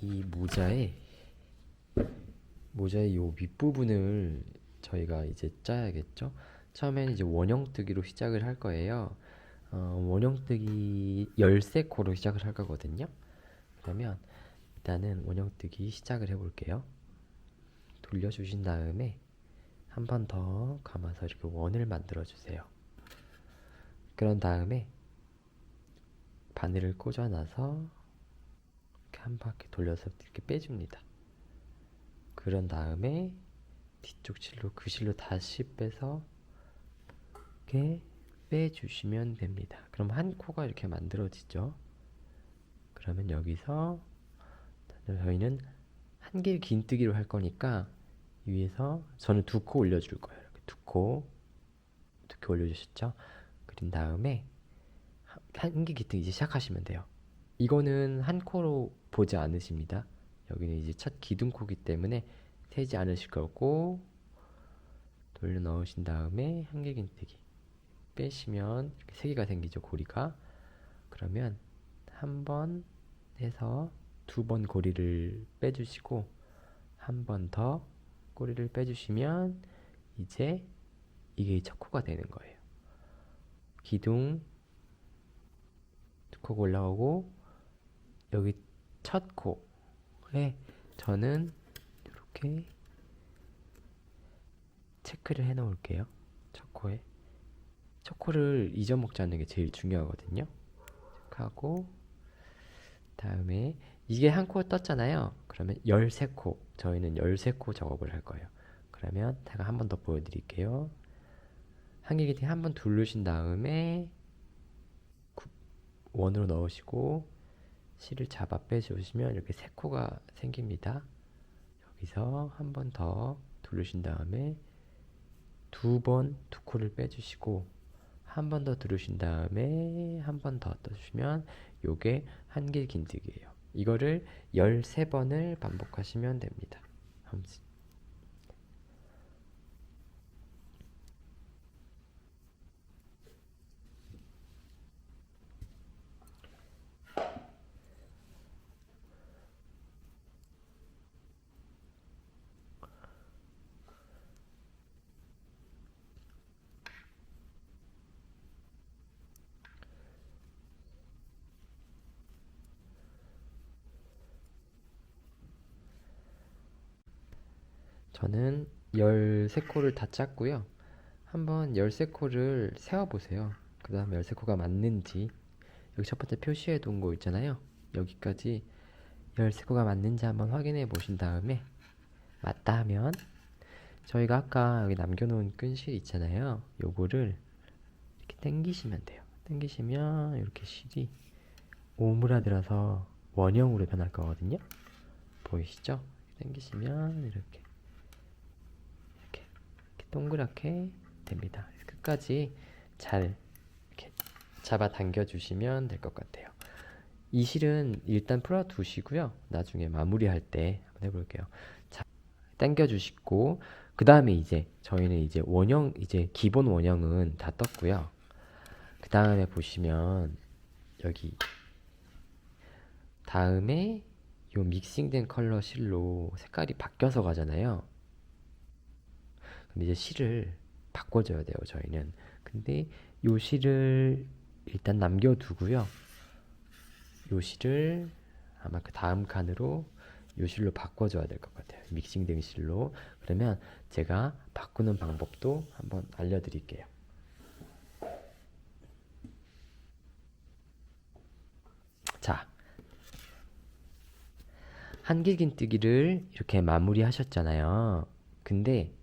이 모자의 요 윗부분을 저희가 이제 짜야겠죠? 처음에는 이제 원형뜨기로 시작을 할 거예요. 원형뜨기 13코로 시작을 할 거거든요. 그러면 일단은 원형뜨기 시작을 해볼게요. 돌려주신 다음에 한 번 더 감아서 이렇게 원을 만들어 주세요. 그런 다음에 바늘을 꽂아놔서 이렇게 한 바퀴 돌려서 이렇게 빼줍니다. 그런 다음에 뒤쪽 실로 그 실로 다시 빼서 이렇게 빼주시면 됩니다. 그럼 한 코가 이렇게 만들어지죠. 그러면 여기서 저희는 한길 긴뜨기로 할 거니까 위에서 저는 2코 올려줄 거예요. 이렇게 2코 올려주셨죠? 그린 다음에 한길 긴뜨기 이제 시작하시면 돼요. 이거는 한 코로 보지 않으십니다. 여기는 이제 첫 기둥코기 때문에 세지 않으실 거고 돌려 넣으신 다음에 한길 긴뜨기 빼시면 이렇게 3개가 생기죠, 고리가. 그러면 한 번 해서 2번 고리를 빼주시고 한 번 더 고리를 빼주시면 이제 이게 첫 코가 되는 거예요. 기둥 2코가 올라오고 여기 첫 코에 저는 이렇게 체크를 해 놓을게요. 첫 코에 첫 코를 잊어먹지 않는 게 제일 중요하거든요. 체크하고 다음에 이게 한 코 떴잖아요. 그러면 13코, 저희는 13코 작업을 할 거예요. 그러면 제가 한 번 더 보여드릴게요. 한길기팅 한 번 두르신 다음에 원으로 넣으시고 실을 잡아 빼주시면 이렇게 3코가 생깁니다. 여기서 한 번 더 두르신 다음에 2코를 빼주시고 한 번 더 두르신 다음에 한 번 더 떠주시면 요게 한길 긴뜨기예요. 이거를 13번을 반복하시면 됩니다. 저는 13코를 다 짰고요. 한번 13코를 세어보세요. 그 다음 13코가 맞는지 여기 첫 번째 표시해 둔 거 있잖아요. 여기까지 13코가 맞는지 한번 확인해 보신 다음에 맞다 하면 저희가 아까 여기 남겨놓은 끈실 있잖아요. 요거를 이렇게 당기시면 돼요. 당기시면 이렇게 실이 오므라들어서 원형으로 변할 거거든요. 보이시죠? 당기시면 이렇게 동그랗게 됩니다. 끝까지 잘 이렇게 잡아 당겨 주시면 될 것 같아요. 이 실은 일단 풀어 두시고요. 나중에 마무리할 때 한번 해볼게요. 자, 당겨 주시고 그 다음에 이제 저희는 이제 원형 이제 기본 원형은 다 떴고요. 그 다음에 보시면 여기 다음에 요 믹싱된 컬러 실로 색깔이 바뀌어서 가잖아요. 근데 이제 실을 바꿔줘야 돼요, 저희는. 근데 요 실을 일단 남겨두고요. 요 실을 아마 그 다음 칸으로 요 실로 바꿔줘야 될 것 같아요. 믹싱된 실로. 그러면 제가 바꾸는 방법도 한번 알려드릴게요. 자, 한길긴뜨기를 이렇게 마무리 하셨잖아요. 근데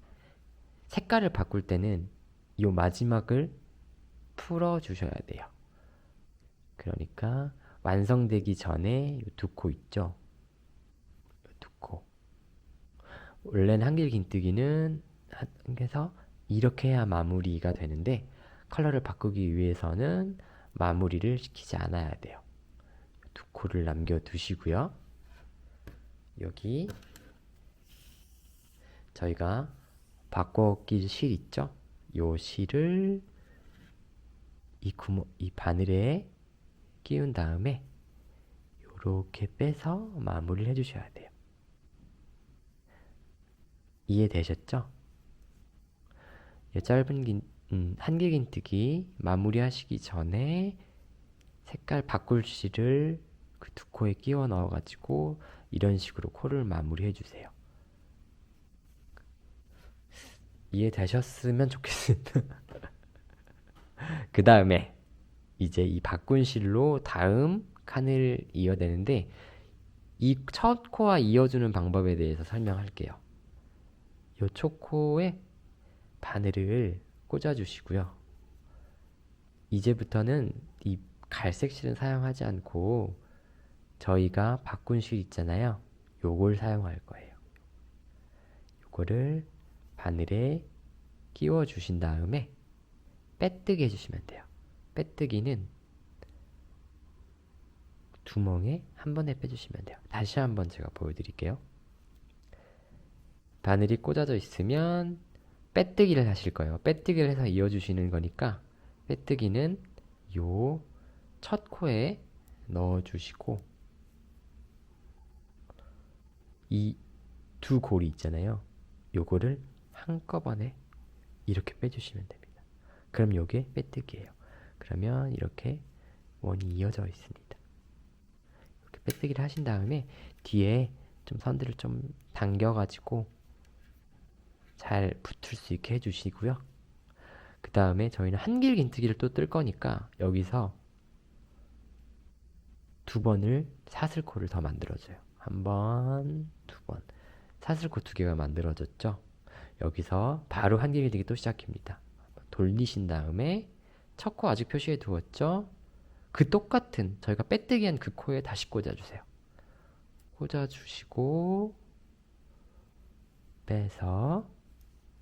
색깔을 바꿀 때는 요 마지막을 풀어주셔야 돼요. 그러니까 완성되기 전에 요 2코 있죠? 요 2코. 원래는 한길긴뜨기는 해서 이렇게 해야 마무리가 되는데 컬러를 바꾸기 위해서는 마무리를 시키지 않아야 돼요. 2코를 남겨두시고요. 여기 저희가 바꿔낄 실 있죠? 요 실을 이 바늘에 끼운 다음에 이렇게 빼서 마무리를 해주셔야 돼요. 이해되셨죠? 짧은 한길긴뜨기 마무리 하시기 전에 색깔 바꿀실을 그 두 코에 끼워 넣어가지고 이런 식으로 코를 마무리 해주세요. 이해되셨으면 좋겠습니다. 그 다음에 이제 이 바꾼 실로 다음 칸을 이어대는데 이 첫 코와 이어주는 방법에 대해서 설명할게요. 이 초코에 바늘을 꽂아주시고요. 이제부터는 이 갈색 실은 사용하지 않고 저희가 바꾼 실 있잖아요. 요걸 사용할 거예요. 요거를 바늘에 끼워 주신 다음에 빼뜨기 해주시면 돼요. 빼뜨기는 두멍에 한 번에 빼주시면 돼요. 다시 한번 제가 보여드릴게요. 바늘이 꽂아져 있으면 빼뜨기를 하실 거예요. 빼뜨기를 해서 이어주시는 거니까 빼뜨기는 요 첫 코에 넣어주시고 이 두 골이 있잖아요. 요거를 한꺼번에 이렇게 빼주시면 됩니다. 그럼 요게 빼뜨기예요. 그러면 이렇게 원이 이어져 있습니다. 이렇게 빼뜨기를 하신 다음에 뒤에 좀 선들을 좀 당겨가지고 잘 붙을 수 있게 해주시고요. 그 다음에 저희는 한길긴뜨기를 또 뜰 거니까 여기서 두 번을 사슬코를 더 만들어줘요. 한 번, 두 번. 사슬코 두 개가 만들어졌죠? 여기서 바로 한길긴뜨기 또 시작합니다. 돌리신 다음에 첫 코 아직 표시해 두었죠? 그 똑같은 저희가 빼뜨기한 그 코에 다시 꽂아주세요. 꽂아주시고 빼서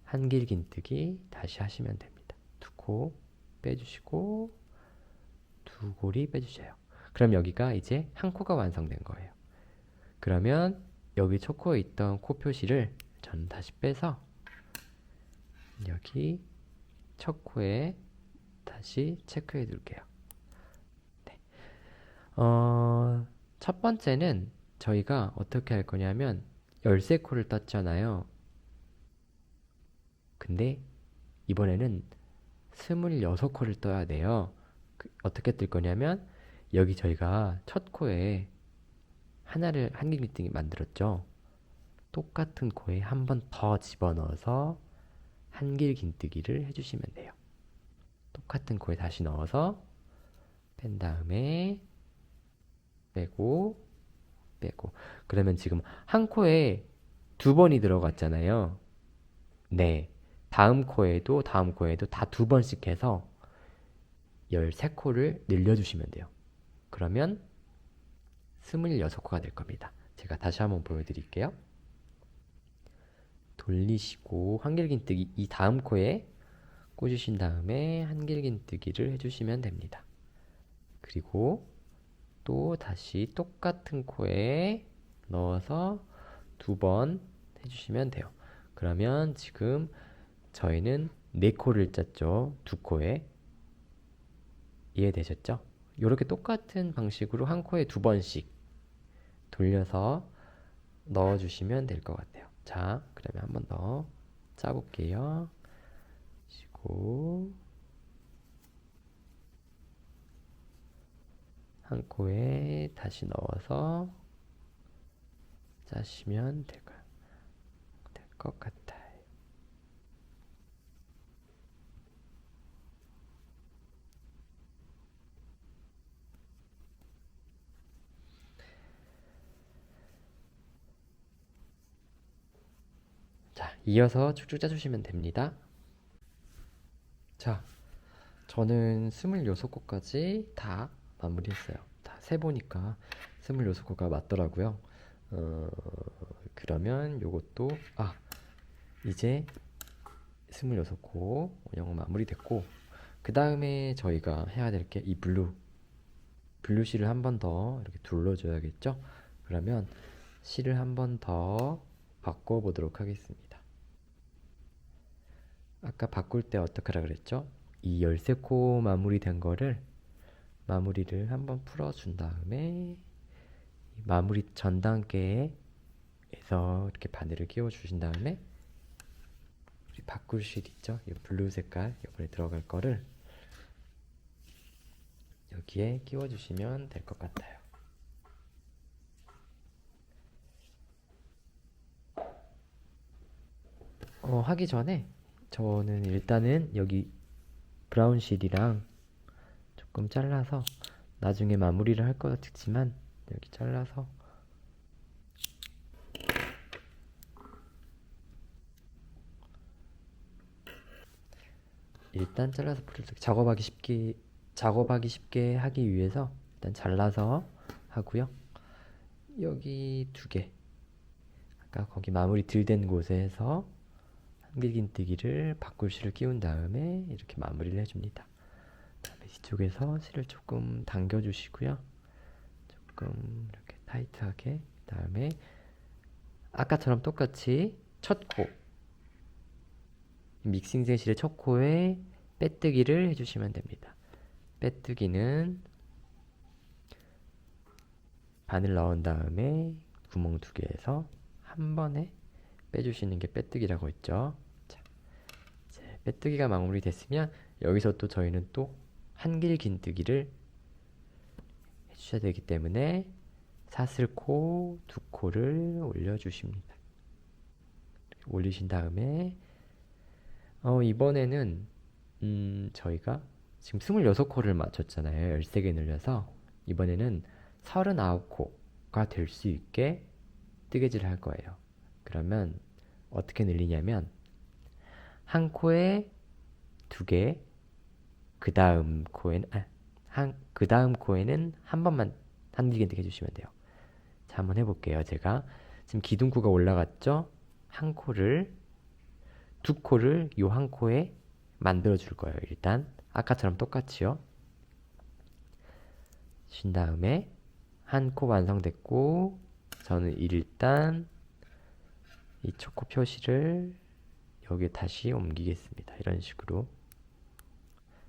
한길긴뜨기 다시 하시면 됩니다. 두 코 빼주시고 두 골이 빼주셔요. 그럼 여기가 이제 한 코가 완성된 거예요. 그러면 여기 첫 코에 있던 코 표시를 저는 다시 빼서 여기 첫 코에 다시 체크해 둘게요. 네. 첫 번째는 저희가 어떻게 할 거냐면 13코를 떴잖아요. 근데 이번에는 26코를 떠야 돼요. 어떻게 뜰 거냐면 여기 저희가 첫 코에 하나를 한길긴뜨기 만들었죠. 똑같은 코에 한 번 더 집어넣어서 한길긴뜨기를 해주시면 돼요. 똑같은 코에 다시 넣어서 뺀 다음에 빼고 빼고. 그러면 지금 한 코에 두 번이 들어갔잖아요. 네. 다음 코에도 다 두 번씩 해서 13코를 늘려주시면 돼요. 그러면 26코가 될 겁니다. 제가 다시 한번 보여드릴게요. 돌리시고 한길긴뜨기 이 다음 코에 꽂으신 다음에 한길긴뜨기를 해주시면 됩니다. 그리고 또 다시 똑같은 코에 넣어서 두 번 해주시면 돼요. 그러면 지금 저희는 4코를 짰죠. 두 코에. 이해되셨죠? 이렇게 똑같은 방식으로 한 코에 두 번씩 돌려서 넣어주시면 될 것 같아요. 자, 그러면 한 번 더 짜볼게요. 쉬고 한 코에 다시 넣어서 짜시면 될 것 같아요. 자, 이어서 쭉쭉 짜주시면 됩니다. 자, 저는 26코까지 다 마무리했어요. 다 세보니까 26코가 맞더라고요. 그러면 요것도 이제 26코 영어 마무리됐고, 그 다음에 저희가 해야 될 게 이 블루 실을 한 번 더 이렇게 둘러줘야겠죠? 그러면 실을 한 번 더 바꿔보도록 하겠습니다. 아까 바꿀 때 어떻게 하라 그랬죠? 이 13코 마무리된 거를 마무리를 한번 풀어준 다음에 마무리 전 단계에서 이렇게 바늘을 끼워 주신 다음에 우리 바꿀 실 있죠? 이 블루 색깔 이번에 들어갈 거를 여기에 끼워 주시면 될 것 같아요. 하기 전에 저는 일단은 여기 브라운 실이랑 조금 잘라서 나중에 마무리를 할 것 같지만 여기 잘라서 일단 잘라서 작업하기 쉽게 하기 위해서 일단 잘라서 하고요. 여기 두 개, 아까 거기 마무리 덜 된 곳에서 한길긴뜨기를 바꿀실을 끼운 다음에 이렇게 마무리를 해줍니다. 그다음에 뒤쪽에서 실을 조금 당겨주시고요. 조금 이렇게 타이트하게. 그다음에 아까처럼 똑같이 첫 코, 믹싱 실의 첫 코에 빼뜨기를 해주시면 됩니다. 빼뜨기는 바늘 넣은 다음에 구멍 두 개에서 한 번에 빼주시는 게 빼뜨기라고 했죠. 자, 이제 빼뜨기가 마무리됐으면 여기서 또 저희는 또 한길긴뜨기를 해주셔야 되기 때문에 사슬코 두 코를 올려주십니다. 올리신 다음에 이번에는 저희가 지금 26코를 맞췄잖아요. 13개 늘려서 이번에는 39코가 될 수 있게 뜨개질을 할 거예요. 그러면 어떻게 늘리냐면 한 코에 두 개, 그 다음 코에는 한 번만 한길긴뜨기 해주시면 돼요. 자, 한번 해볼게요. 제가 지금 기둥코가 올라갔죠? 두 코를 요 한 코에 만들어 줄 거예요. 일단 아까처럼 똑같이요. 쉰 다음에 한 코 완성됐고, 저는 일단 이 초코 표시를 여기에 다시 옮기겠습니다. 이런 식으로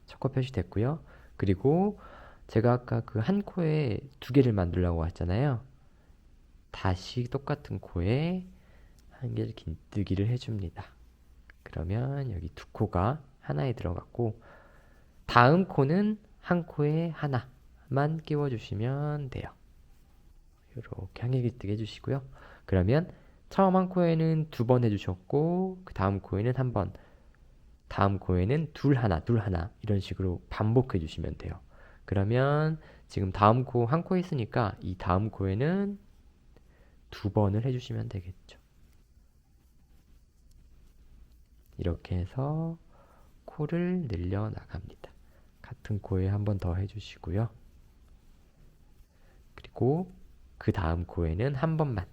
초코 표시 됐고요. 그리고 제가 아까 그 한 코에 두 개를 만들려고 했잖아요. 다시 똑같은 코에 한길긴뜨기를 해줍니다. 그러면 여기 두 코가 하나에 들어갔고, 다음 코는 한 코에 하나만 끼워주시면 돼요. 이렇게 한길긴뜨기 해주시고요. 그러면 처음 한 코에는 두 번 해주셨고, 그 다음 코에는 한 번, 다음 코에는 둘 하나 이런 식으로 반복해 주시면 돼요. 그러면 지금 다음 코 한 코 있으니까 이 다음 코에는 두 번을 해주시면 되겠죠. 이렇게 해서 코를 늘려 나갑니다. 같은 코에 한 번 더 해주시고요. 그리고 그 다음 코에는 한 번만,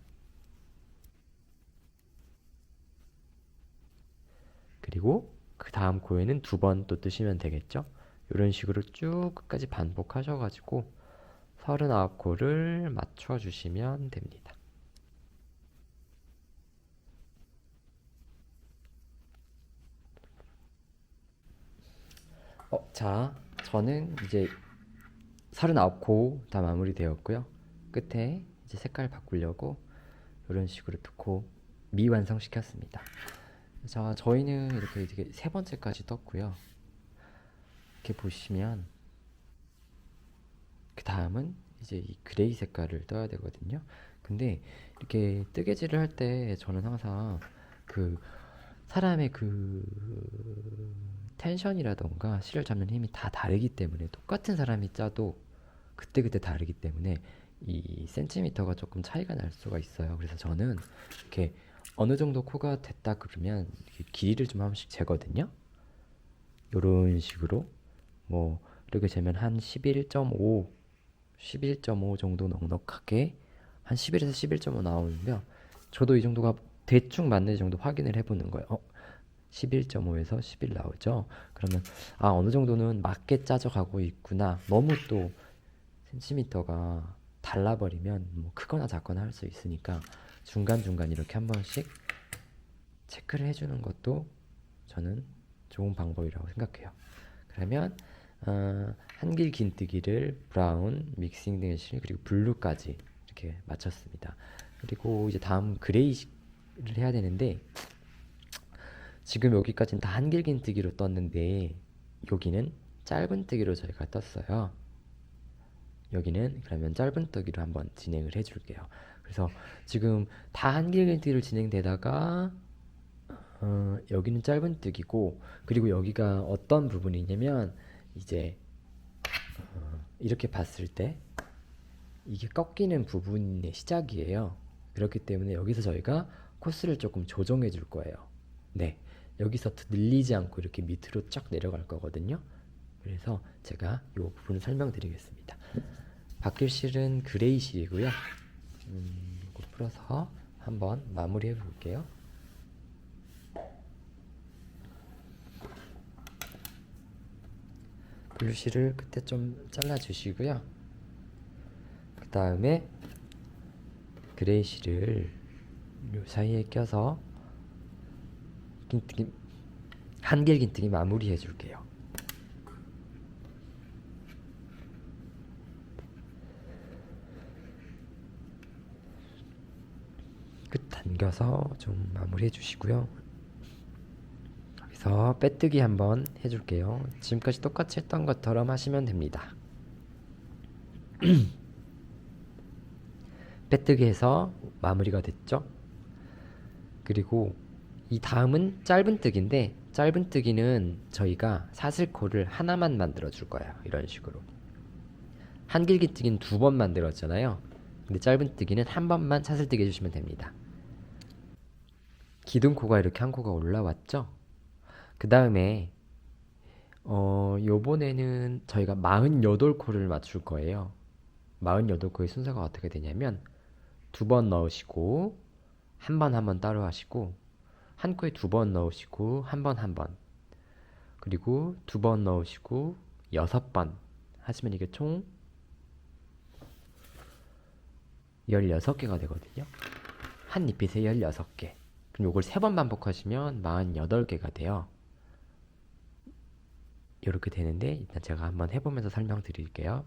그리고 그 다음 코에는 두 번 또 뜨시면 되겠죠. 이런 식으로 쭉 끝까지 반복하셔가지고 39코를 맞춰주시면 됩니다. 자, 저는 이제 39코 다 마무리되었고요. 끝에 이제 색깔 바꾸려고 이런 식으로 두 코 미완성시켰습니다. 자, 저희는 이렇게 세 번째까지 떴고요. 이렇게 보시면 그 다음은 이제 이 그레이 색깔을 떠야 되거든요. 근데 이렇게 뜨개질을 할 때 저는 항상 그 사람의 그 텐션이라던가 실을 잡는 힘이 다 다르기 때문에, 똑같은 사람이 짜도 그때그때 다르기 때문에 이 센티미터가 조금 차이가 날 수가 있어요. 그래서 저는 이렇게 어느 정도 코가 됐다 그러면 길이를 좀 한 번씩 재거든요. 이런 식으로 뭐 이렇게 재면 한 11.5 정도 넉넉하게 한 11에서 11.5 나오는데요. 저도 이 정도가 대충 맞는 정도 확인을 해보는 거예요. 11.5에서 11 나오죠. 그러면 어느 정도는 맞게 짜져가고 있구나. 너무 또 센티미터가 달라버리면 뭐 크거나 작거나 할 수 있으니까 중간중간 이렇게 한 번씩 체크를 해주는 것도 저는 좋은 방법이라고 생각해요. 그러면 한길긴뜨기를 브라운, 믹싱 등의 실, 그리고 블루까지 이렇게 맞췄습니다. 그리고 이제 다음 그레이를 해야 되는데, 지금 여기까지는 다 한길긴뜨기로 떴는데 여기는 짧은뜨기로 저희가 떴어요. 여기는 그러면 짧은뜨기로 한번 진행을 해줄게요. 그래서 지금 다 한길긴뜨기로 진행되다가 여기는 짧은뜨기고, 그리고 여기가 어떤 부분이냐면 이제 이렇게 봤을 때 이게 꺾이는 부분의 시작이에요. 그렇기 때문에 여기서 저희가 코스를 조금 조정해 줄 거예요. 네, 여기서 늘리지 않고 이렇게 밑으로 쫙 내려갈 거거든요. 그래서 제가 이 부분을 설명드리겠습니다. 바뀔 실은 그레이 실이고요. 이거 풀어서 한번 마무리해 볼게요. 블루 실을 끝에 좀 잘라 주시고요. 그 다음에 그레이 실을 요 사이에 껴서 긴뜨기, 한길 긴뜨기 마무리 해줄게요. 끝 당겨서 좀 마무리 해주시고요. 여기서 빼뜨기 한번 해줄게요. 지금까지 똑같이 했던 것처럼 하시면 됩니다. 빼뜨기 해서 마무리가 됐죠. 그리고 이 다음은 짧은뜨기인데, 짧은뜨기는 저희가 사슬코를 하나만 만들어 줄 거예요. 이런 식으로 한길기뜨기는 2번 만들었잖아요. 근데 짧은뜨기는 한 번만 사슬뜨기 해주시면 됩니다. 기둥코가 이렇게 한 코가 올라왔죠. 그 다음에 요번에는 저희가 48코를 맞출 거예요. 48코의 순서가 어떻게 되냐면 2번 넣으시고 한 번 따로 하시고, 한 코에 2번 넣으시고 한 번, 그리고 2번 넣으시고 6번 하시면 이게 총 16개가 되거든요. 한 잎빗에 16개. 그럼 이걸 3번 반복하시면 48개가 돼요. 이렇게 되는데, 일단 제가 한번 해보면서 설명드릴게요.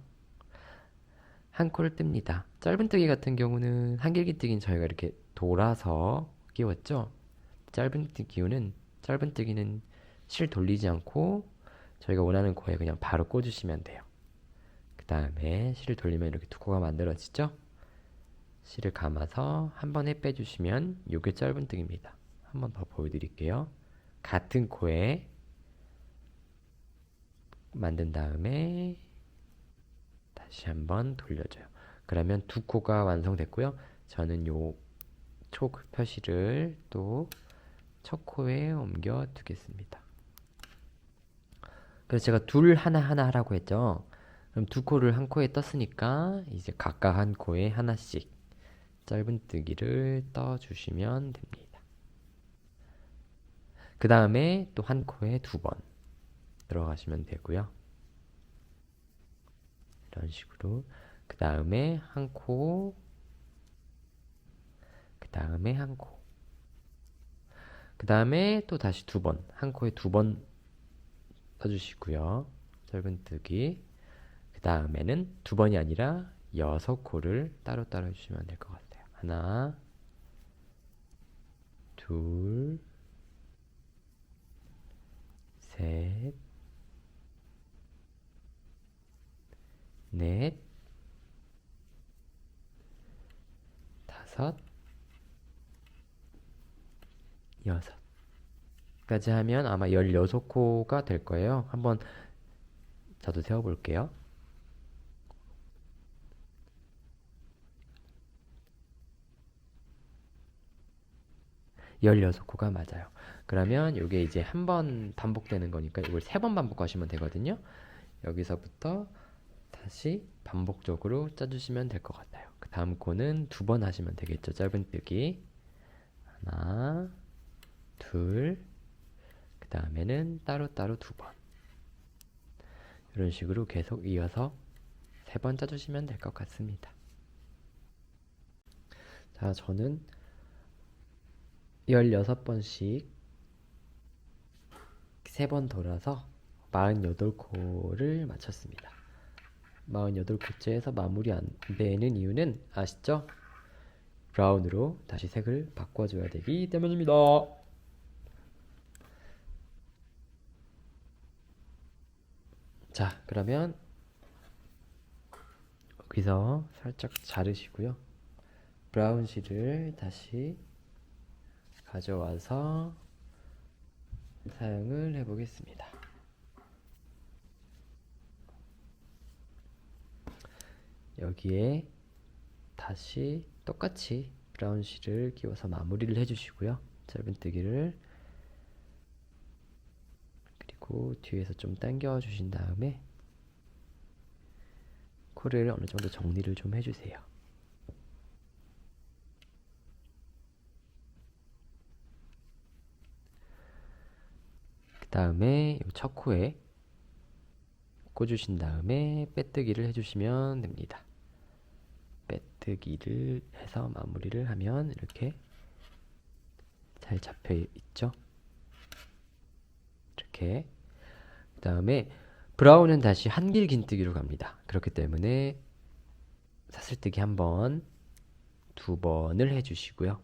한 코를 뜹니다. 짧은뜨기 같은 경우는 한길기뜨기는 저희가 이렇게 돌아서 끼웠죠. 짧은뜨기는 실 돌리지 않고 저희가 원하는 코에 그냥 바로 꽂으시면 돼요. 그 다음에 실을 돌리면 이렇게 2코가 만들어지죠. 실을 감아서 한 번에 빼주시면 이게 짧은뜨기입니다. 한 번 더 보여드릴게요. 같은 코에 만든 다음에 다시 한번 돌려줘요. 그러면 2코가 완성됐고요. 저는 요 초 표시를 또 첫 코에 옮겨 두겠습니다. 그래서 제가 둘 하나 하라고 했죠. 그럼 2코를 한 코에 떴으니까 이제 각각 한 코에 하나씩 짧은뜨기를 떠주시면 됩니다. 그 다음에 또 한 코에 2번 들어가시면 되고요. 이런 식으로 그 다음에 한 코, 그 다음에 한 코, 그 다음에 또 다시 2번, 한 코에 2번 떠주시고요. 짧은뜨기. 그 다음에는 2번이 아니라 6코를 따로따로 해주시면 될 것 같아요. 하나, 둘, 셋, 넷, 다섯, 여섯 까지 하면 아마 16코가 될 거예요. 한번 저도 세어볼게요. 16코가 맞아요. 그러면 이게 이제 한 번 반복되는 거니까 이걸 3번 반복하시면 되거든요. 여기서부터 다시 반복적으로 짜주시면 될 것 같아요. 그 다음 코는 2번 하시면 되겠죠. 짧은뜨기. 하나, 둘, 그 다음에는 따로따로 2번. 이런 식으로 계속 이어서 3번 짜주시면 될 것 같습니다. 자, 저는 16번씩 3번 돌아서 48코를 마쳤습니다. 48코째에서 마무리 안 되는 이유는 아시죠? 브라운으로 다시 색을 바꿔줘야 되기 때문입니다. 자, 그러면 여기서 살짝 자르시고요. 브라운 실을 다시 가져와서 사용을 해보겠습니다. 여기에 다시 똑같이 브라운 실을 끼워서 마무리를 해주시고요. 짧은뜨기를 그리고 뒤에서 좀 당겨 주신 다음에 코를 어느 정도 정리를 좀 해주세요. 그 다음에 첫 코에 꽂으신 다음에 빼뜨기를 해주시면 됩니다. 빼뜨기를 해서 마무리를 하면 이렇게 잘 잡혀 있죠. 이렇게. 그 다음에 브라운은 다시 한길 긴뜨기로 갑니다. 그렇기 때문에 사슬뜨기 한 번, 두 번을 해주시고요.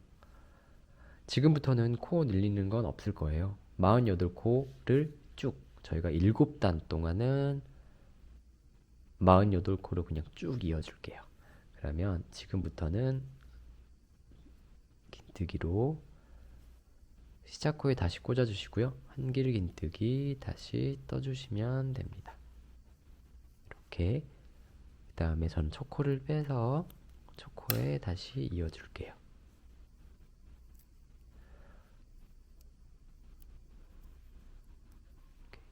지금부터는 코 늘리는 건 없을 거예요. 48코를 쭉 저희가 7단 동안은 48코로 그냥 쭉 이어줄게요. 그러면 지금부터는 긴뜨기로 시작 코에 다시 꽂아주시고요. 한길 긴뜨기 다시 떠주시면 됩니다. 이렇게. 그 다음에 저는 첫 코를 빼서 첫 코에 다시 이어줄게요.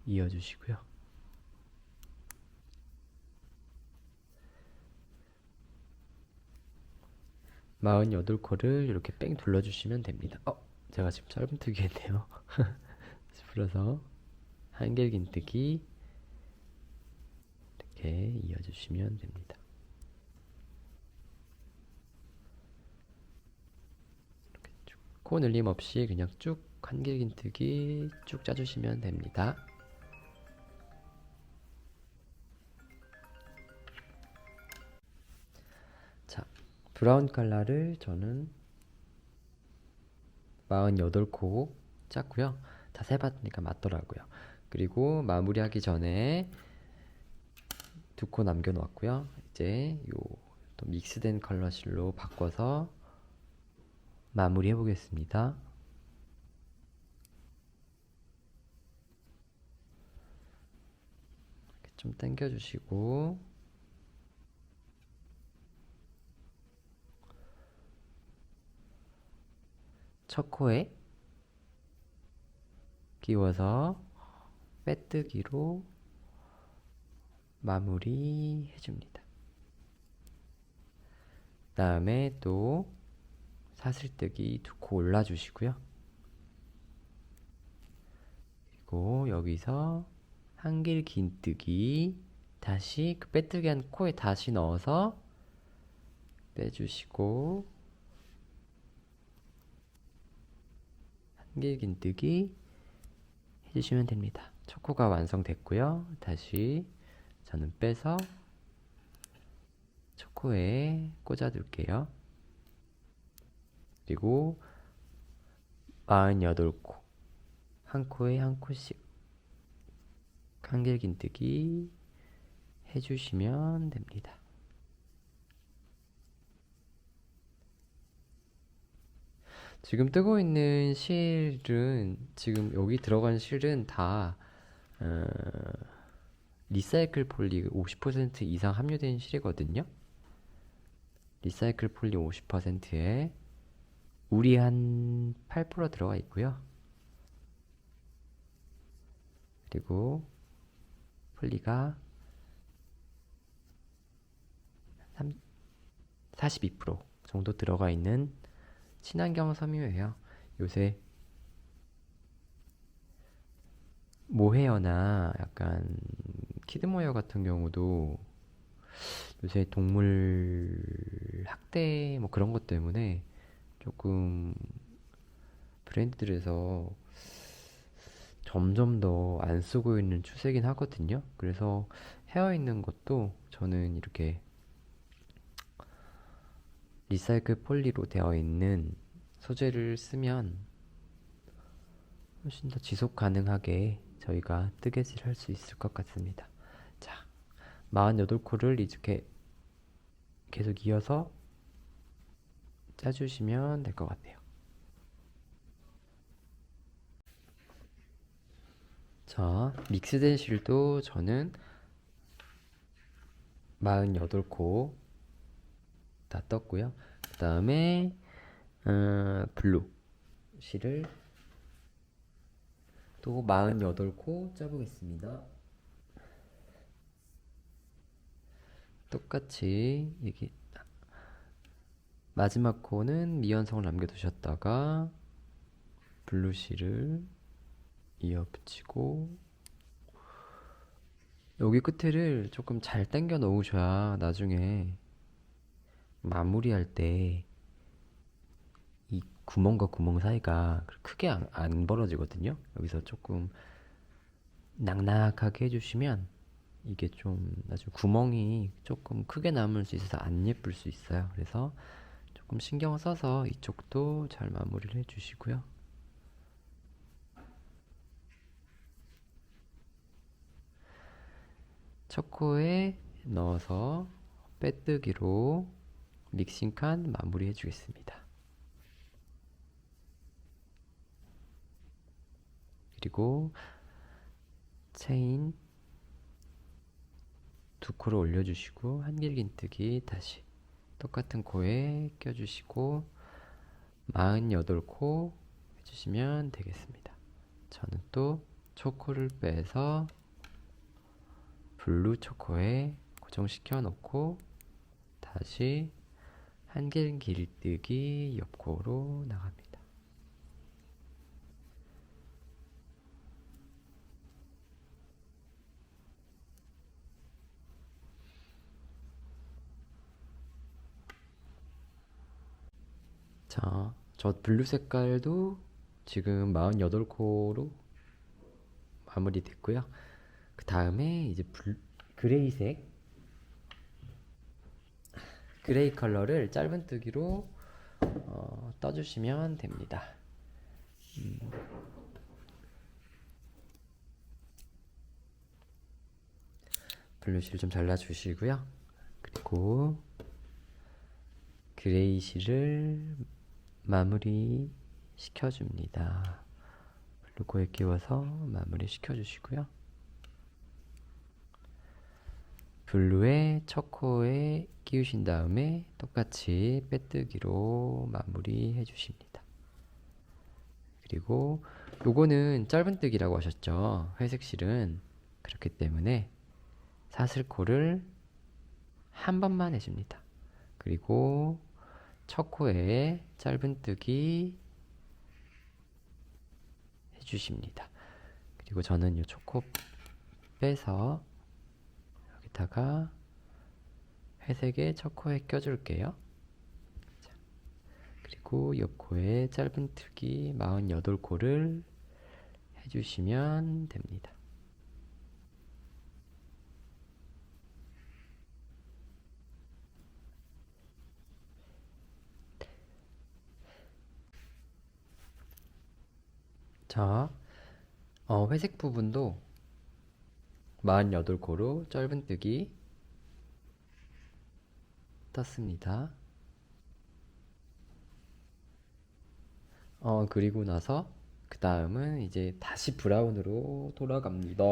이어주시고요. 마흔여덟 코를 이렇게 뺑 둘러주시면 됩니다. 제가 지금 짧은뜨기 했네요. 풀어서 한길 긴뜨기 이렇게 이어주시면 됩니다. 이렇게 쭉 코 늘림 없이 그냥 쭉 한길 긴뜨기 쭉 짜주시면 됩니다. 자, 브라운 컬러를 저는 48코 짰고요. 다 세봤으니까 맞더라고요. 그리고 마무리하기 전에 두 코 남겨놓았고요. 이제 요 또 믹스된 컬러 실로 바꿔서 마무리 해보겠습니다. 이렇게 좀 당겨주시고 첫 코에 끼워서 빼뜨기로 마무리 해줍니다. 다음에 또 사슬뜨기 두 코 올라주시고요. 그리고 여기서 한길 긴뜨기 다시 그 빼뜨기 한 코에 다시 넣어서 빼주시고 한길 긴뜨기 해주시면 됩니다. 첫 코가 완성됐고요. 다시 저는 빼서 첫 코에 꽂아둘게요. 그리고 48코 한 코에 한 코씩 한길 긴뜨기 해주시면 됩니다. 지금 뜨고 있는 실은 지금 여기 들어간 실은 다 리사이클 폴리 50% 이상 함유된 실이거든요. 리사이클 폴리 50%에 우리 한 8% 들어가 있고요. 그리고 폴리가 42% 정도 들어가 있는 친환경 섬유예요. 요새 모헤어나 약간 키드모어 같은 경우도 요새 동물 학대 뭐 그런 것 때문에 조금 브랜드들에서 점점 더 안 쓰고 있는 추세긴 하거든요. 그래서 패여 있는 것도 저는 이렇게 리사이클 폴리로 되어 있는 소재를 쓰면 훨씬 더 지속 가능하게 저희가 뜨개질 할 수 있을 것 같습니다. 자, 48코를 이렇게 계속 이어서 짜주시면 될 것 같아요. 자, 믹스된 실도 저는 48코 다 떴고요. 그 다음에 블루 실을 또 48코 짜보겠습니다. 똑같이 이게 마지막 코는 미완성을 남겨두셨다가 블루 실을 이어 붙이고 여기 끝에를 조금 잘 당겨 놓으셔야 나중에 마무리할 때 이 구멍과 구멍 사이가 크게 안 벌어지거든요. 여기서 조금 낙낙하게 해주시면 이게 좀 나중에 구멍이 조금 크게 남을 수 있어서 안 예쁠 수 있어요. 그래서 조금 신경을 써서 이쪽도 잘 마무리를 해주시고요. 첫 코에 넣어서 빼뜨기로 믹싱칸 마무리 해주겠습니다. 그리고 체인 2코를 올려주시고 한길긴뜨기 다시 똑같은 코에 껴주시고 48코 해주시면 되겠습니다. 저는 또 초코를 빼서 블루 초코에 고정시켜 놓고 다시 한길길뜨기 옆코로 나갑니다. 자, 저 블루 색깔도 지금 48코로 마무리 됐고요. 그 다음에 이제 그레이색 그레이 컬러를 짧은뜨기로 떠주시면 됩니다. 블루실 좀 잘라주시고요. 그리고 그레이 실을 마무리 시켜줍니다. 블루코에 끼워서 마무리 시켜주시고요. 블루에 첫 코에 끼우신 다음에 똑같이 빼뜨기로 마무리 해주십니다. 그리고 요거는 짧은뜨기라고 하셨죠. 회색 실은. 그렇기 때문에 사슬코를 한 번만 해줍니다. 그리고 첫 코에 짧은뜨기 해주십니다. 그리고 저는 이 초코 빼서 여기다가 회색의 첫 코에 껴줄게요. 자, 그리고 옆 코에 짧은뜨기 48코를 해주시면 됩니다. 자, 회색 부분도 48코로 짧은뜨기 떴습니다. 그리고 나서 그 다음은 이제 다시 브라운으로 돌아갑니다.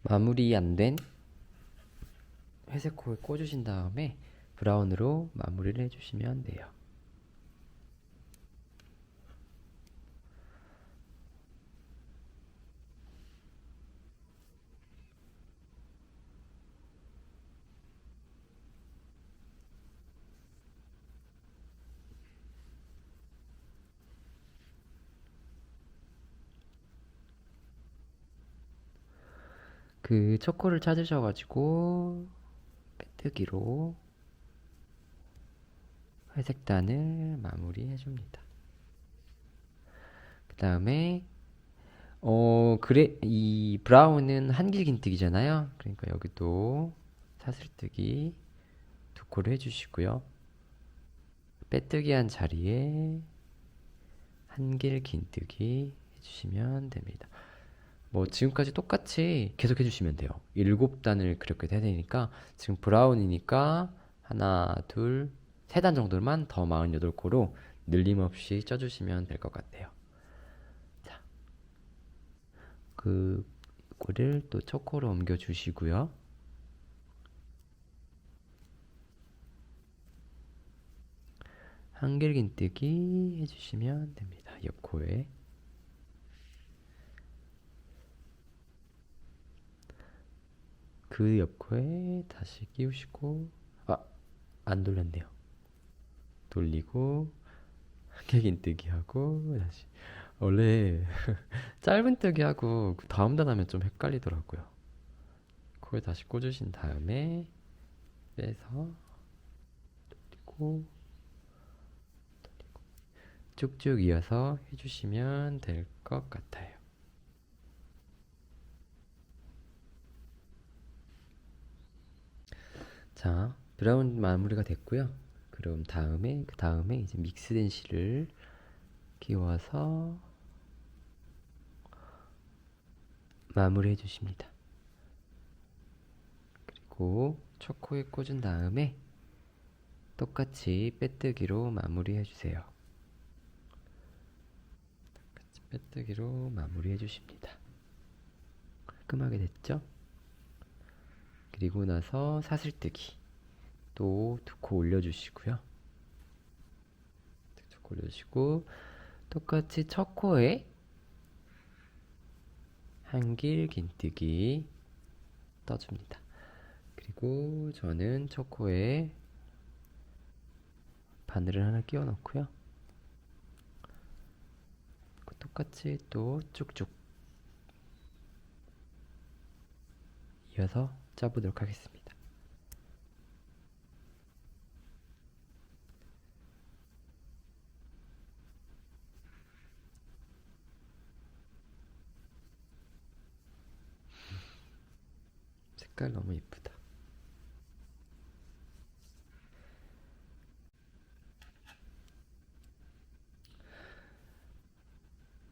마무리 안 된 회색 코에 꽂으신 다음에 브라운으로 마무리를 해주시면 돼요. 그 초코를 찾으셔가지고 빼뜨기로 회색 단을 마무리해 줍니다. 그 다음에 그래, 이 브라운은 한길긴뜨기잖아요. 그러니까 여기도 사슬뜨기 두 코를 해주시고요. 빼뜨기한 자리에 한길긴뜨기 해주시면 됩니다. 뭐 지금까지 똑같이 계속 해주시면 돼요. 7단을 그렇게 해야 되니까 지금 브라운이니까 하나, 둘, 3단 정도만 더 48코로 늘림없이 쪄주시면 될 것 같아요. 자, 그거를 또 초코로 옮겨주시고요. 한길긴뜨기 해주시면 됩니다. 옆코에. 그 옆코에 다시 끼우시고, 안 돌렸네요. 돌리고 한길긴뜨기 하고 다시. 원래 짧은 뜨기 하고 그 다음 단 하면 좀 헷갈리더라고요. 그걸 다시 꽂으신 다음에 빼서 돌리고 쭉쭉 이어서 해주시면 될 것 같아요. 자, 브라운 마무리가 됐고요. 그럼 그 다음에 이제 믹스된 실을 끼워서 마무리해 주십니다. 그리고 초코에 꽂은 다음에 똑같이 빼뜨기로 마무리해 주세요. 똑같이 빼뜨기로 마무리해 주십니다. 깔끔하게 됐죠? 그리고 나서 사슬뜨기 또 2코 올려주시고요. 2코 올려주시고 똑같이 첫 코에 한길긴뜨기 떠줍니다. 그리고 저는 첫 코에 바늘을 하나 끼워 넣고요. 똑같이 또 쭉쭉 이어서 짜보도록 하겠습니다. 색깔 너무 이쁘다.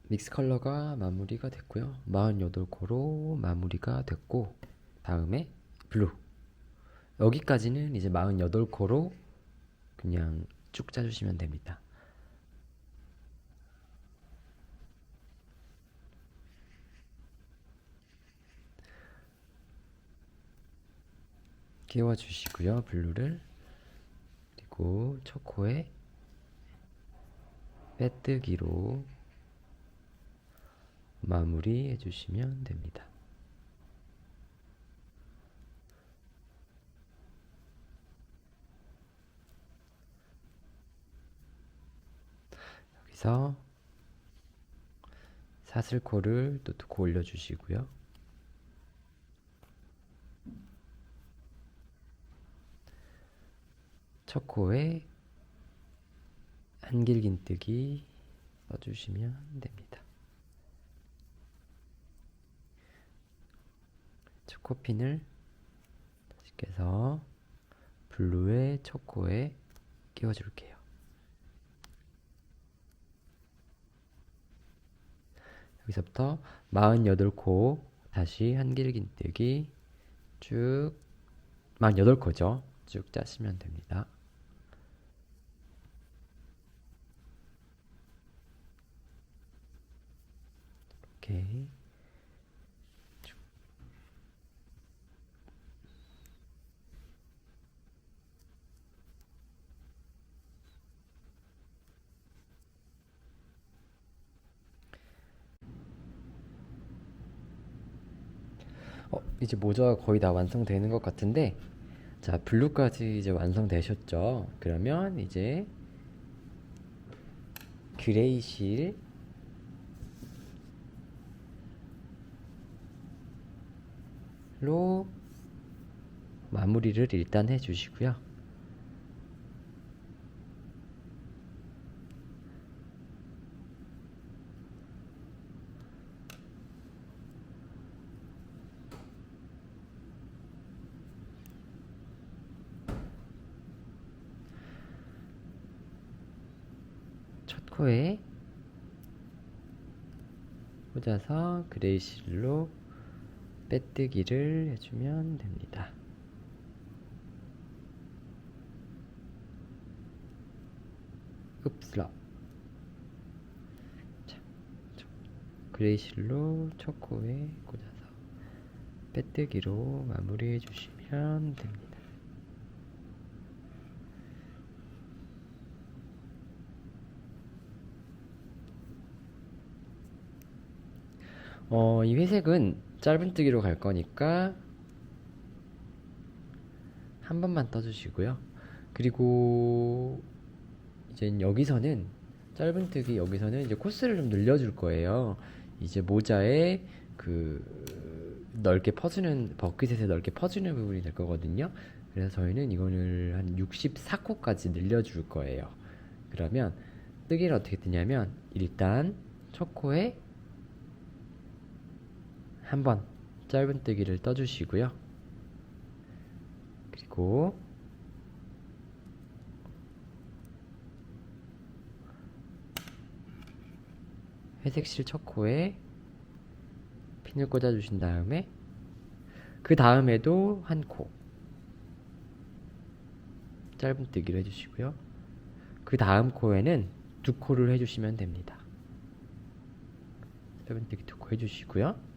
믹스 컬러가 마무리가 됐고요. 48코로 마무리가 됐고 다음에 블루. 여기까지는 이제 48코로 그냥 쭉 짜주시면 됩니다. 끼워주시고요. 블루를. 그리고 초코에 빼뜨기로 마무리 해주시면 됩니다. 여기서 사슬코를 또 2코 올려주시고요. 첫 코에 한길긴뜨기 넣어주시면 됩니다. 초코핀을 다시 깨서 블루의 초코에 끼워줄게요. 여기서부터 48코 다시 한길긴뜨기 쭉 48코죠. 쭉 짜시면 됩니다. 이렇게 이제 모자가 거의 다 완성되는 것 같은데, 자, 블루까지 이제 완성되셨죠? 그러면 이제 그레이 실 마무리를 일단 해주시고요. 첫 코에 꽂아서 그레이실로 빼뜨기를 해주면 됩니다. 흡슬러. 자, 그레이실로 첫 코에 꽂아서 빼뜨기로 마무리해 주시면 됩니다. 이 회색은 짧은뜨기로 갈 거니까 한 번만 떠주시고요. 그리고 이제 여기서는 짧은뜨기 여기서는 이제 코스를 좀 늘려줄 거예요. 이제 모자에 그 넓게 퍼지는 버킷에서 넓게 퍼지는 부분이 될 거거든요. 그래서 저희는 이거를 한 64코까지 늘려줄 거예요. 그러면 뜨기를 어떻게 뜨냐면 일단 첫 코에 한번 짧은뜨기를 떠주시고요. 그리고 회색실 첫 코에 핀을 꽂아 주신 다음에 그 다음에도 한 코 짧은뜨기를 해주시고요. 그 다음 코에는 두 코를 해주시면 됩니다. 짧은뜨기 두 코 해주시고요.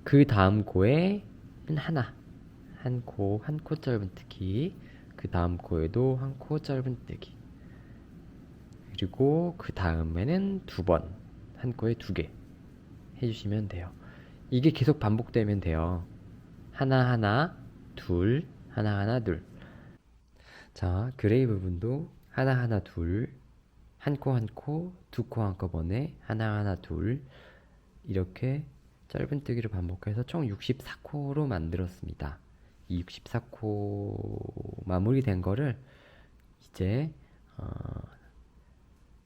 그 다음 코에는 한 코 짧은뜨기, 그 다음 코에도 한 코 짧은뜨기, 그리고 그 다음에는 두 번, 한 코에 두 개 해주시면 돼요. 이게 계속 반복되면 돼요. 하나, 둘, 하나, 둘. 자, 그레이 부분도 하나, 둘, 한 코, 두 코 한꺼번에 하나, 둘, 이렇게 짧은뜨기를 반복해서 총 64코로 만들었습니다. 이 64코 마무리된 거를 이제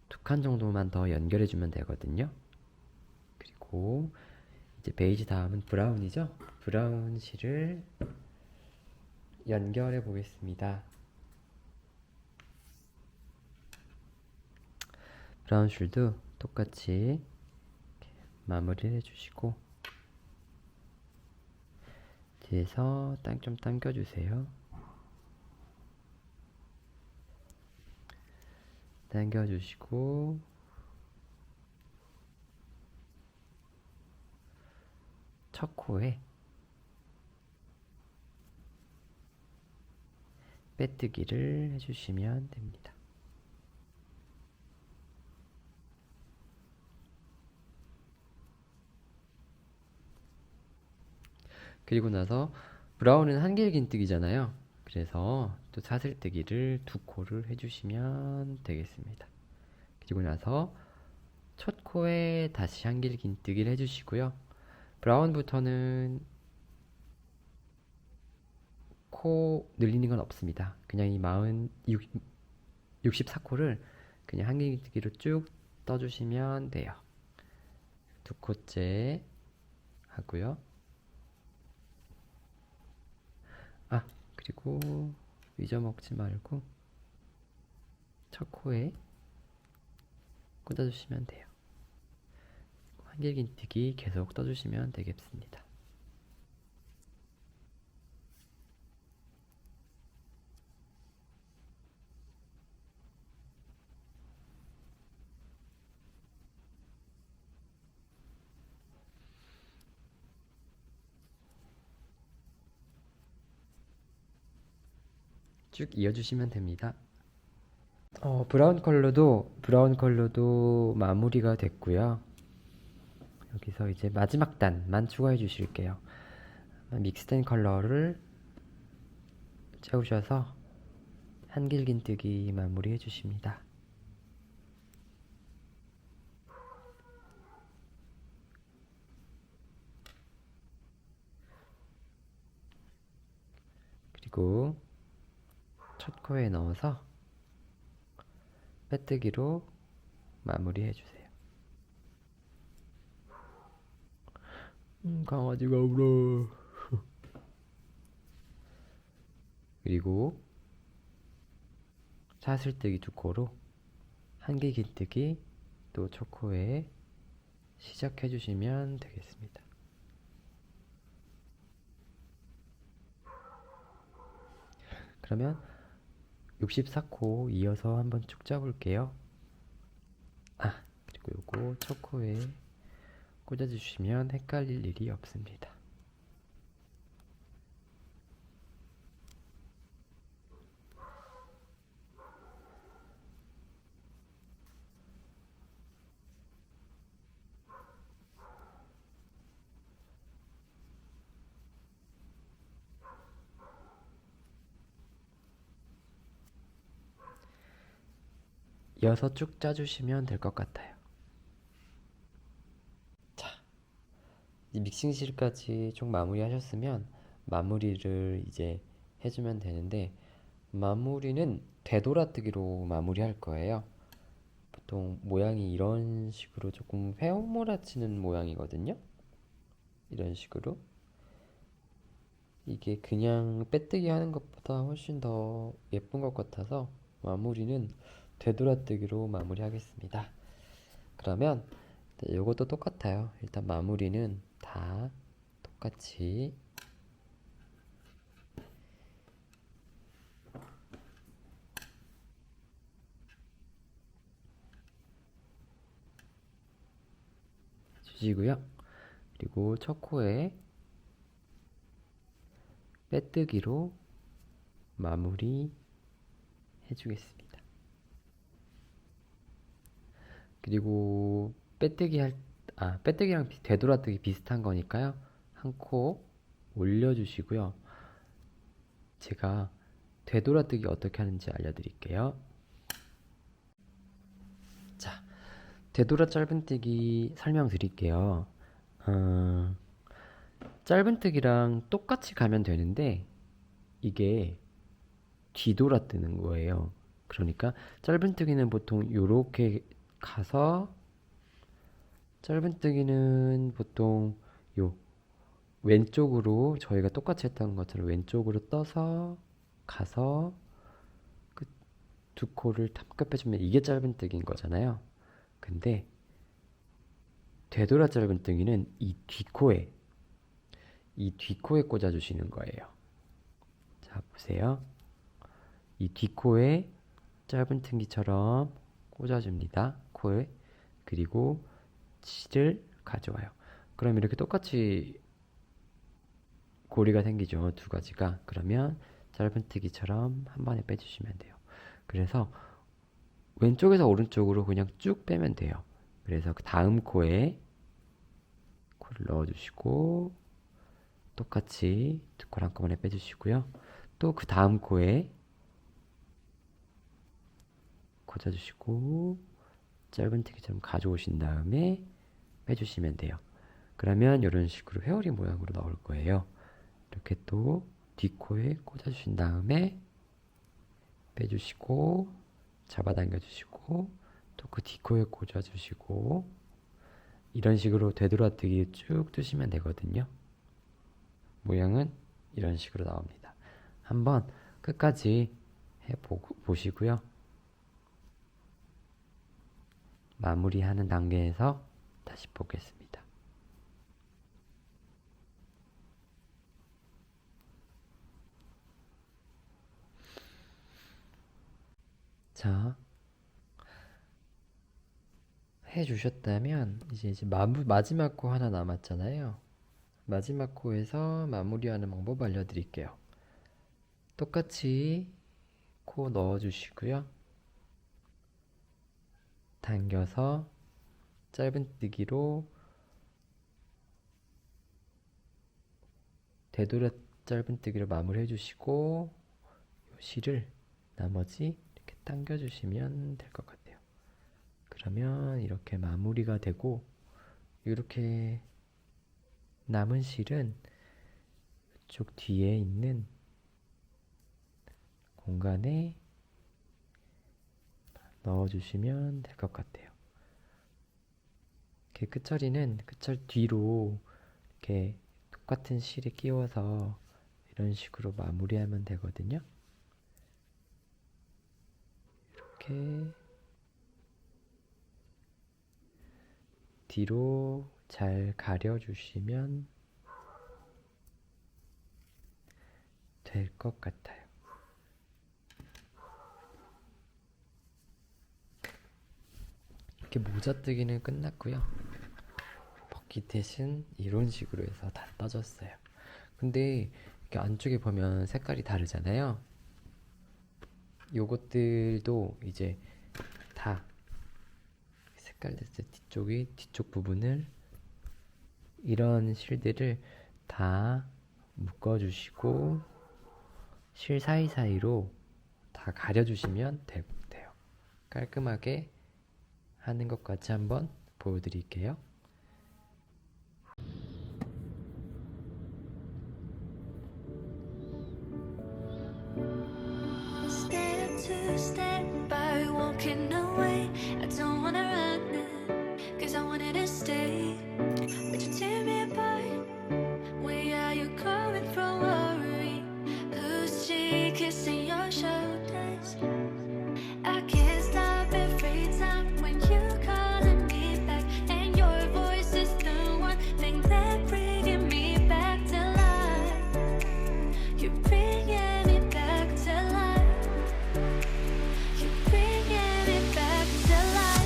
두 칸 정도만 더 연결해 주면 되거든요. 그리고 이제 베이지 다음은 브라운이죠. 브라운 실을 연결해 보겠습니다. 브라운 실도 똑같이 마무리를 해주시고 뒤에서 좀 당겨주세요. 당겨주시고 첫 코에 빼뜨기를 해주시면 됩니다. 그리고 나서 브라운은 한길긴뜨기잖아요. 그래서 또 사슬뜨기를 두 코를 해주시면 되겠습니다. 그리고 나서 첫 코에 다시 한길긴뜨기를 해주시고요. 브라운부터는 코 늘리는 건 없습니다. 그냥 이 64코를 그냥 한길긴뜨기로 쭉 떠주시면 돼요. 두 코째 하고요. 그리고 잊어먹지 말고 첫 코에 꽂아주시면 돼요. 한길긴뜨기 계속 떠주시면 되겠습니다. 쭉 이어주시면 됩니다. 브라운 컬러도 마무리가 됐고요. 여기서 이제 마지막 단만 추가해 주실게요. 믹스된 컬러를 채우셔서 한길긴뜨기 마무리 해주십니다. 그리고 첫 코에 넣어서 빼뜨기로 마무리해 주세요. 강아지가 울어. 그리고 사슬뜨기 두 코로 한길 긴뜨기 또 첫 코에 시작해 주시면 되겠습니다. 그러면 64코 이어서 한번 쭉 짜볼게요. 그리고 요거 첫 코에 꽂아주시면 헷갈릴 일이 없습니다. 이어서 쭉 짜주시면 될 것 같아요. 자, 이 믹싱실까지 쭉 마무리 하셨으면 마무리를 이제 해주면 되는데, 마무리는 되돌아뜨기로 마무리할 거예요. 보통 모양이 이런 식으로 조금 휘어몰아치는 모양이거든요. 이런 식으로. 이게 그냥 빼뜨기 하는 것보다 훨씬 더 예쁜 것 같아서 마무리는 되돌아뜨기로 마무리하겠습니다. 그러면 이것도 똑같아요. 일단 마무리는 다 똑같이 주시고요. 그리고 첫 코에 빼뜨기로 마무리 해주겠습니다. 그리고 빼뜨기랑 되돌아뜨기 비슷한 거니까요. 한 코 올려주시고요. 제가 되돌아뜨기 어떻게 하는지 알려드릴게요. 자, 되돌아 짧은뜨기 설명드릴게요. 짧은뜨기랑 똑같이 가면 되는데 이게 뒤돌아 뜨는 거예요. 그러니까 짧은뜨기는 보통 요렇게 가서, 짧은뜨기는 보통 요 왼쪽으로, 저희가 똑같이 했던 것처럼 왼쪽으로 떠서 가서 그 두 코를 탑급해주면 이게 짧은뜨기인 거잖아요. 근데 되돌아 짧은뜨기는 이 뒷코에 꽂아주시는 거예요. 자, 보세요. 이 뒷코에 짧은뜨기처럼 꽂아줍니다. 코에. 그리고 실을 가져와요. 그럼 이렇게 똑같이 고리가 생기죠. 두 가지가. 그러면 짧은뜨기처럼 한 번에 빼주시면 돼요. 그래서 왼쪽에서 오른쪽으로 그냥 쭉 빼면 돼요. 그래서 그 다음 코에 코를 넣어주시고 똑같이 두 코를 한꺼번에 빼주시고요. 또 그 다음 코에 꽂아주시고 짧은뜨기처럼 가져오신 다음에 빼주시면 돼요. 그러면 이런 식으로 회오리 모양으로 나올 거예요. 이렇게 또 뒷코에 꽂아주신 다음에 빼주시고 잡아당겨 주시고 또 그 뒷코에 꽂아주시고 이런 식으로 되돌아뜨기 쭉 뜨시면 되거든요. 모양은 이런 식으로 나옵니다. 한번 끝까지 해보시고요. 마무리하는 단계에서 다시 보겠습니다. 자, 해주셨다면 이제 마지막 코 하나 남았잖아요. 마지막 코에서 마무리하는 방법 알려드릴게요. 똑같이 코 넣어주시고요. 당겨서 짧은뜨기로 되돌아 짧은뜨기로 마무리 해주시고 실을 나머지 이렇게 당겨주시면 될 것 같아요. 그러면 이렇게 마무리가 되고, 이렇게 남은 실은 이쪽 뒤에 있는 공간에 넣어주시면 될 것 같아요. 이렇게 끝처리는 끝처리 뒤로 이렇게 똑같은 실에 끼워서 이런 식으로 마무리하면 되거든요. 이렇게 뒤로 잘 가려주시면 될 것 같아요. 이렇게 모자뜨기는 끝났고요. 버킷햇은 이런 식으로 해서 다 떠졌어요. 근데 이렇게 안쪽에 보면 색깔이 다르잖아요. 요것들도 이제 다 색깔 됐을 때 뒤쪽 부분을 이런 실들을 다 묶어주시고 실 사이사이로 다 가려주시면 돼요. 깔끔하게 하는 것까지 한번 보여드릴게요. Step by walking away. I don't wanna run it, cause I wanted to stay. But you tear me apart. Where are you coming from? Worry. Who's she kissing your shoulders? I can't stop every time when you're calling me back, and your voice is the one thing that bringing me back to life. You're bringing me back to life. You're bringing me back to life.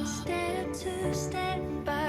Step to step by